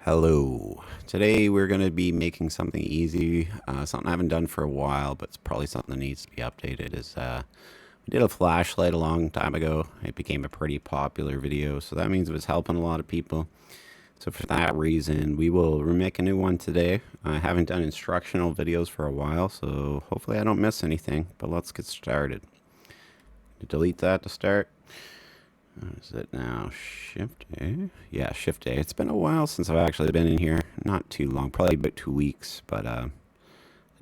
Hello. Today we're going to be making something easy, something I haven't done for a while, but it's probably something that needs to be updated. We did a flashlight a long time ago. It became a pretty popular video, so that means it was helping a lot of people. So for that reason, we will remake a new one today. I haven't done instructional videos for a while, so hopefully I don't miss anything, but let's get started. Delete that to start. What is it now? Shift A? Yeah, Shift A. It's been a while since I've actually been in here. Not too long, probably about 2 weeks, but I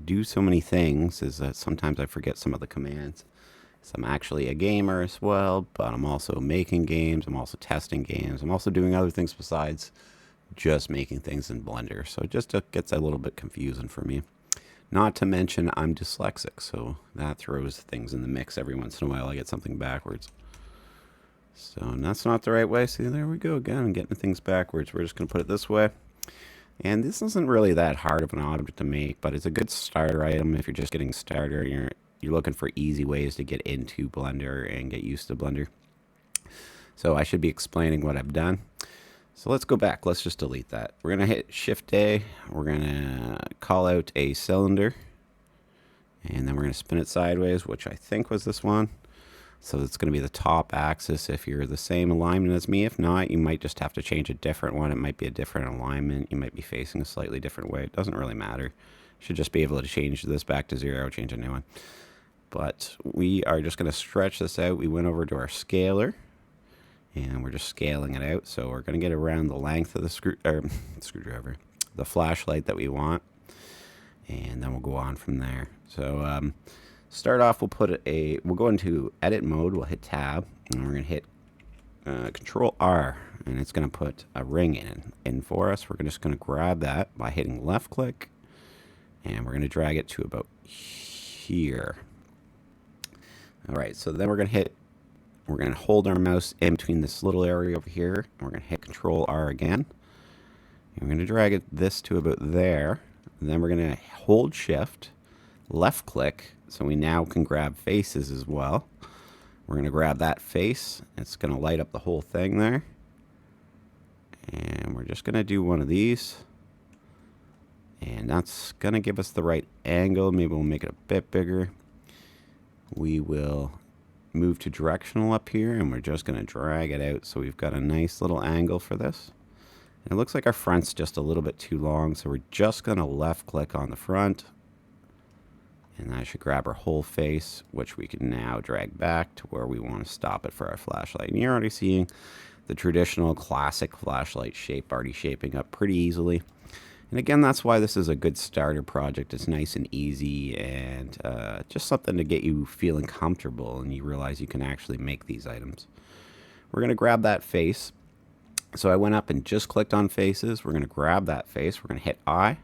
do so many things is that sometimes I forget some of the commands. So I'm actually a gamer as well, but I'm also making games. I'm also testing games. I'm also doing other things besides just making things in Blender. So it just gets a little bit confusing for me. Not to mention I'm dyslexic, so that throws things in the mix every once in a while. I get something backwards. So that's not the right way. See, there we go again. I'm getting things backwards. We're just going to put it this way. And this isn't really that hard of an object to make, but it's a good starter item if you're just getting started. You're looking for easy ways to get into Blender and get used to Blender. So I should be explaining what I've done. So let's go back. Let's just delete that. We're going to hit Shift A. We're going to call out a cylinder. And then we're going to spin it sideways, which I think was this one. So it's going to be the top axis if you're the same alignment as me. If not, you might just have to change a different one. It might be a different alignment. You might be facing a slightly different way. It doesn't really matter. You should just be able to change this back to 0, change a new one. But we are just going to stretch this out. We went over to our scaler, and we're just scaling it out. So we're going to get around the length of the screwdriver, the flashlight that we want, and then we'll go on from there. So start off, we'll go into edit mode, we'll hit tab, and we're going to hit Control R, and it's going to put a ring in for us. We're just going to grab that by hitting left click, and we're going to drag it to about here. Alright, so then we're going to hold our mouse in between this little area over here, and we're going to hit Control R again. And we're going to drag this to about there, and then we're going to hold Shift, left click, so we now can grab faces as well. We're going to grab that face. It's going to light up the whole thing there. And we're just going to do one of these. And that's going to give us the right angle. Maybe we'll make it a bit bigger. We will move to directional up here, and we're just going to drag it out so we've got a nice little angle for this. And it looks like our front's just a little bit too long, so we're just going to left click on the front. And that should grab our whole face, which we can now drag back to where we want to stop it for our flashlight. And you're already seeing the traditional classic flashlight shape already shaping up pretty easily. And again, that's why this is a good starter project. It's nice and easy, and just something to get you feeling comfortable and you realize you can actually make these items. We're going to grab that face. So I went up and just clicked on faces. We're going to grab that face. We're going to hit I.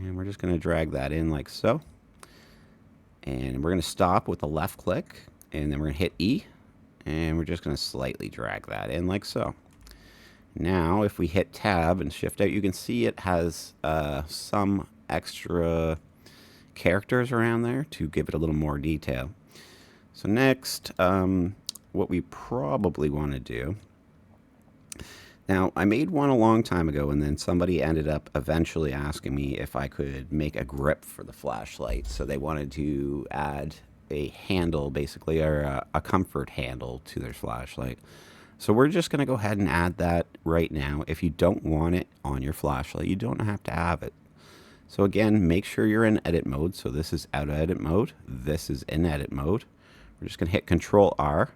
And we're just going to drag that in like so. And we're going to stop with the left click. And then we're going to hit E. And we're just going to slightly drag that in like so. Now, if we hit Tab and Shift out, you can see it has some extra characters around there to give it a little more detail. So next, what we probably want to do. Now, I made one a long time ago, and then somebody ended up eventually asking me if I could make a grip for the flashlight. So they wanted to add a handle, basically, or a comfort handle to their flashlight. So we're just going to go ahead and add that right now. If you don't want it on your flashlight, you don't have to have it. So again, make sure you're in edit mode. So this is out of edit mode. This is in edit mode. We're just going to hit Control R.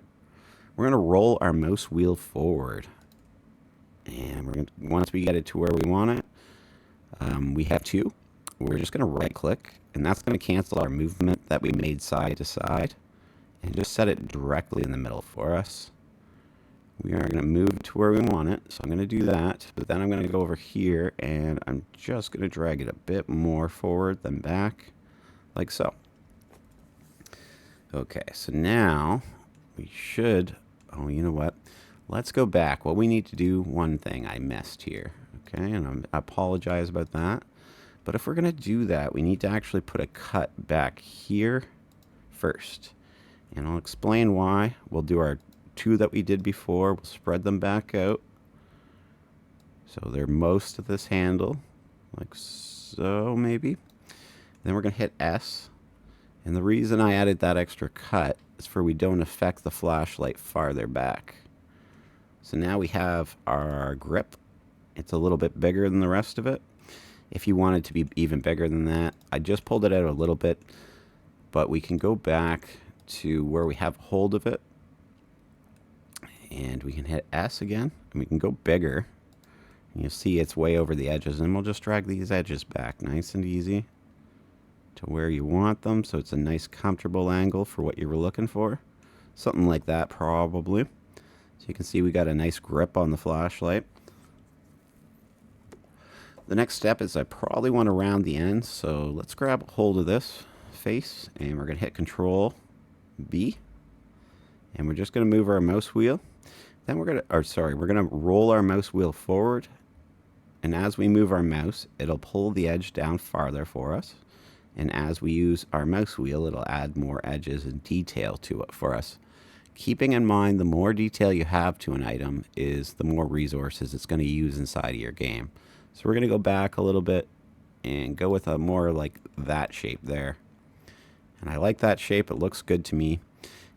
We're going to roll our mouse wheel forward. And we're going to, once we get it to where we want it, we have two. We're just going to right click, and that's going to cancel our movement that we made side to side and just set it directly in the middle for us. We are going to move to where we want it, so I'm going to do that, but then I'm going to go over here, and I'm just going to drag it a bit more forward than back, like so. Okay, so now we should, oh, you know what? Let's go back. Well, we need to do one thing I missed here, okay, and I apologize about that. But if we're going to do that, we need to actually put a cut back here first. And I'll explain why. We'll do our two that we did before. We'll spread them back out. So they're most of this handle, like so maybe. Then we're going to hit S. And the reason I added that extra cut is for we don't affect the flashlight farther back. So now we have our grip. It's a little bit bigger than the rest of it. If you want it to be even bigger than that, I just pulled it out a little bit, but we can go back to where we have hold of it, and we can hit S again, and we can go bigger. And you'll see it's way over the edges, and we'll just drag these edges back nice and easy to where you want them, so it's a nice comfortable angle for what you were looking for. Something like that probably. So you can see we got a nice grip on the flashlight. The next step is I probably want to round the ends, so let's grab hold of this face, and we're going to hit Control B, and we're just going to move our mouse wheel. Then we're going to roll our mouse wheel forward, and as we move our mouse, it'll pull the edge down farther for us, and as we use our mouse wheel, it'll add more edges and detail to it for us. Keeping in mind, the more detail you have to an item is the more resources it's going to use inside of your game. So we're going to go back a little bit and go with a more like that shape there. And I like that shape. It looks good to me.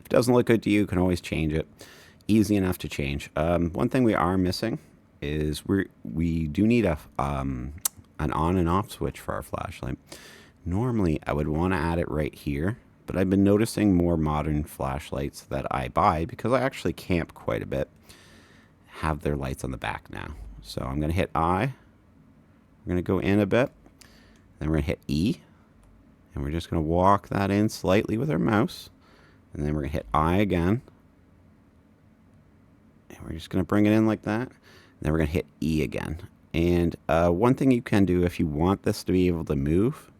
If it doesn't look good to you, you can always change it. Easy enough to change. One thing we are missing is we do need an on and off switch for our flashlight. Normally, I would want to add it right here, but I've been noticing more modern flashlights that I buy, because I actually camp quite a bit, have their lights on the back now. So I'm going to hit I. We're going to go in a bit. Then we're going to hit E. And we're just going to walk that in slightly with our mouse. And then we're going to hit I again. And we're just going to bring it in like that. And then we're going to hit E again. And one thing you can do if you want this to be able to move,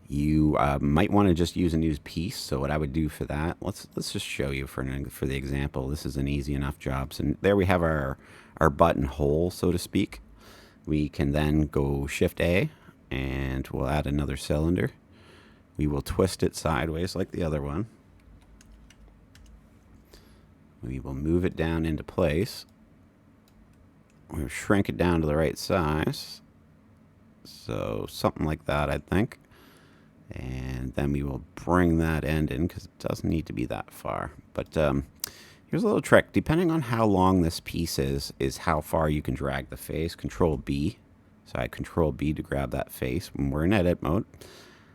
you might want to just use a new piece. So what I would do for that, let's just show you for the example. This is an easy enough job. So there we have our buttonhole, so to speak. We can then go Shift A, and we'll add another cylinder. We will twist it sideways like the other one. We will move it down into place. We'll shrink it down to the right size. So something like that, I think. And then we will bring that end in, because it doesn't need to be that far. But here's a little trick. Depending on how long this piece is how far you can drag the face. Control B. So I Control B to grab that face when we're in edit mode.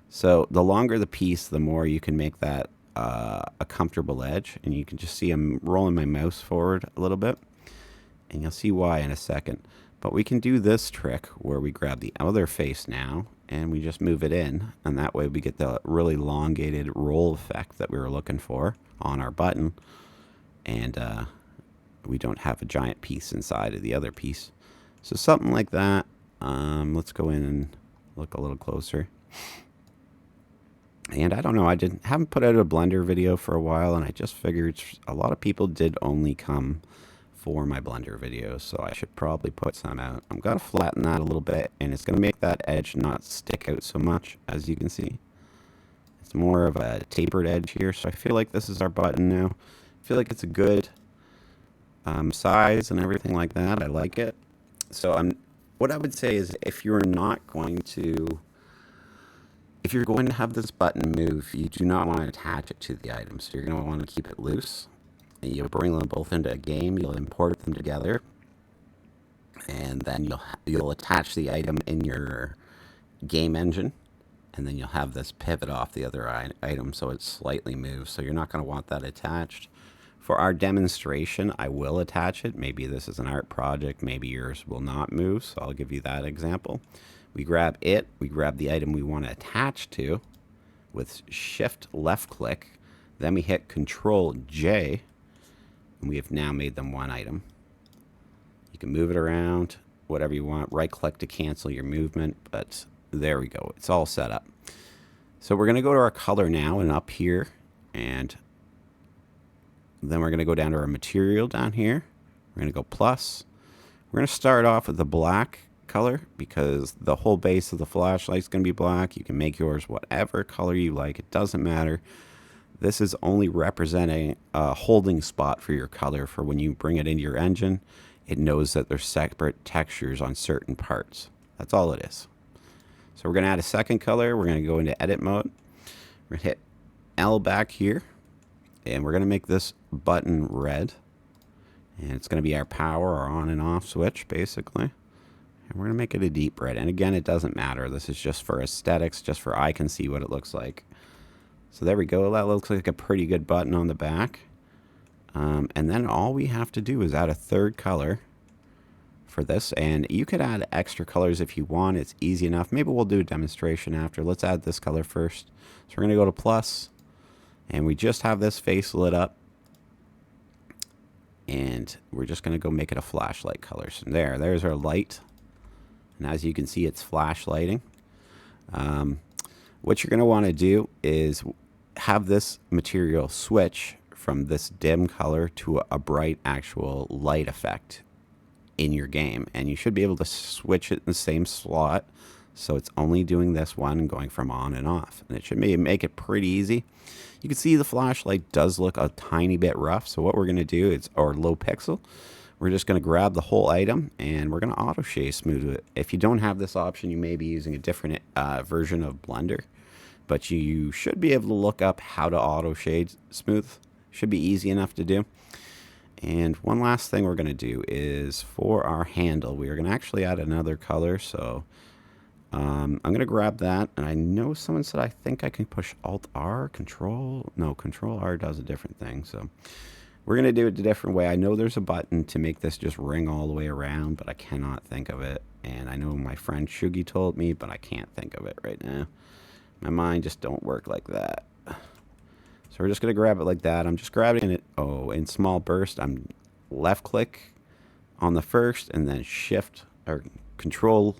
So the longer the piece, the more you can make that a comfortable edge. And you can just see I'm rolling my mouse forward a little bit. And you'll see why in a second. But we can do this trick where we grab the other face now, and we just move it in, and that way we get the really elongated roll effect that we were looking for on our button, and we don't have a giant piece inside of the other piece. So something like that. Let's go in and look a little closer. And I don't know, I haven't put out a Blender video for a while, and I just figured a lot of people did only come for my Blender videos, so I should probably put some out. I'm going to flatten that a little bit, and it's going to make that edge not stick out so much, as you can see. It's more of a tapered edge here, so I feel like this is our button now. I feel like it's a good size and everything like that. I like it. So what I would say is if you're going to have this button move, you do not want to attach it to the item, so you're going to want to keep it loose. You'll bring them both into a game, you'll import them together, and then you'll attach the item in your game engine, and then you'll have this pivot off the other item so it slightly moves. So you're not going to want that attached. For our demonstration, I will attach it. Maybe this is an art project, maybe yours will not move, so I'll give you that example. We grab the item we want to attach to with Shift left click, then we hit Control J, and we have now made them one item. You can move it around, whatever you want. Right click to cancel your movement, but there we go. It's all set up. So we're going to go to our color now, and up here, and then we're going to go down to our material down here. We're going to go plus. We're going to start off with the black color, because the whole base of the flashlight is going to be black. You can make yours whatever color you like. It doesn't matter. This is only representing a holding spot for your color for when you bring it into your engine. it knows that there's separate textures on certain parts. That's all it is. So we're going to add a second color. We're going to go into edit mode. We're going to hit L back here, and we're going to make this button red. And it's going to be our power, our on and off switch, basically. And we're going to make it a deep red. And again, it doesn't matter. This is just for aesthetics, just for I can see what it looks like. So there we go. That looks like a pretty good button on the back. And then all we have to do is add a third color for this. And you could add extra colors if you want. It's easy enough. Maybe we'll do a demonstration after. Let's add this color first. So we're going to go to plus. And we just have this face lit up. And we're just going to go make it a flashlight color. So there's our light. And as you can see, it's flashlighting. What you're going to want to do is have this material switch from this dim color to a bright actual light effect in your game. And you should be able to switch it in the same slot. So it's only doing this one, going from on and off. And it should make it pretty easy. You can see the flashlight does look a tiny bit rough. So what we're going to do is, or low pixel, we're just going to grab the whole item and we're going to auto shade smooth it. If you don't have this option, you may be using a different version of Blender. But you should be able to look up how to auto shade smooth. Should be easy enough to do. And one last thing we're going to do is for our handle, we are going to actually add another color. So I'm going to grab that. And I know someone said I think I can push Alt-R, Control. No, Control-R does a different thing. So we're going to do it a different way. I know there's a button to make this just ring all the way around, but I cannot think of it. And I know my friend Shugi told me, but I can't think of it right now. My mind just don't work like that. So we're just going to grab it like that. I'm just grabbing it, in small burst. I'm left click on the first and then shift or control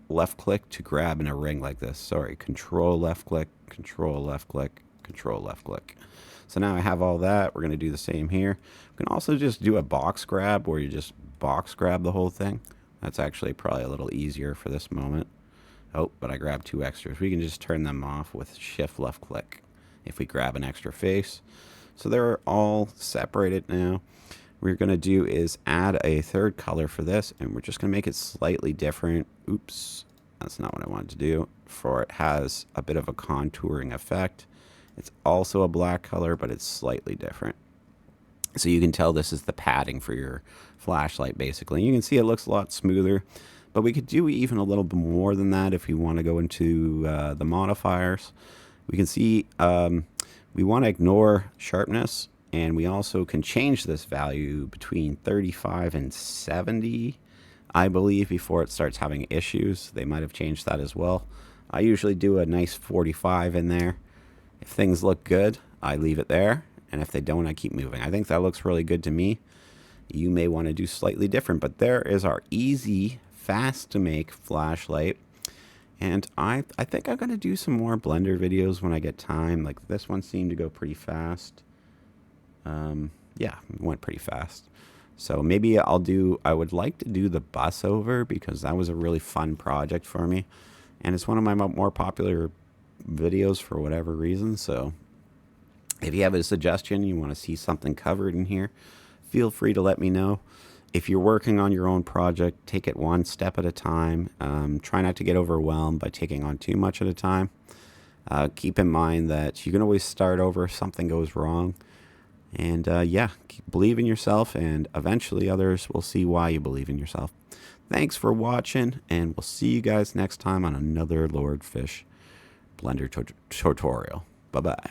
left click to grab in a ring like this. Sorry, control left click, control left click, control left click. So now I have all that. We're going to do the same here. We can also just do a box grab where you just box grab the whole thing. That's actually probably a little easier for this moment. Oh, but I grabbed two extras. We can just turn them off with shift left click if we grab an extra face. So they're all separated now. What we're going to do is add a third color for this, and we're just going to make it slightly different. Oops, that's not what I wanted to do. For it has a bit of a contouring effect. It's also a black color, but it's slightly different. So you can tell this is the padding for your flashlight, basically. You can see it looks a lot smoother. But we could do even a little bit more than that if we want to go into the modifiers. We can see we want to ignore sharpness, and we also can change this value between 35 and 70, I believe, before it starts having issues. They might have changed that as well. I usually do a nice 45 in there. If things look good, I leave it there, and if they don't, I keep moving. I think that looks really good to me. You may want to do slightly different, but there is our easy, fast to make flashlight. And I think I'm going to do some more Blender videos when I get time. Like this one seemed to go pretty fast. Yeah, it went pretty fast. So maybe I would like to do the bus over because that was a really fun project for me. And it's one of my more popular videos for whatever reason. So if you have a suggestion, you want to see something covered in here, feel free to let me know. If you're working on your own project, take it one step at a time. Try not to get overwhelmed by taking on too much at a time. Keep in mind that you can always start over if something goes wrong. And yeah, believe in yourself, and eventually others will see why you believe in yourself. Thanks for watching, and we'll see you guys next time on another Lord Fish Blender tutorial. Bye-bye.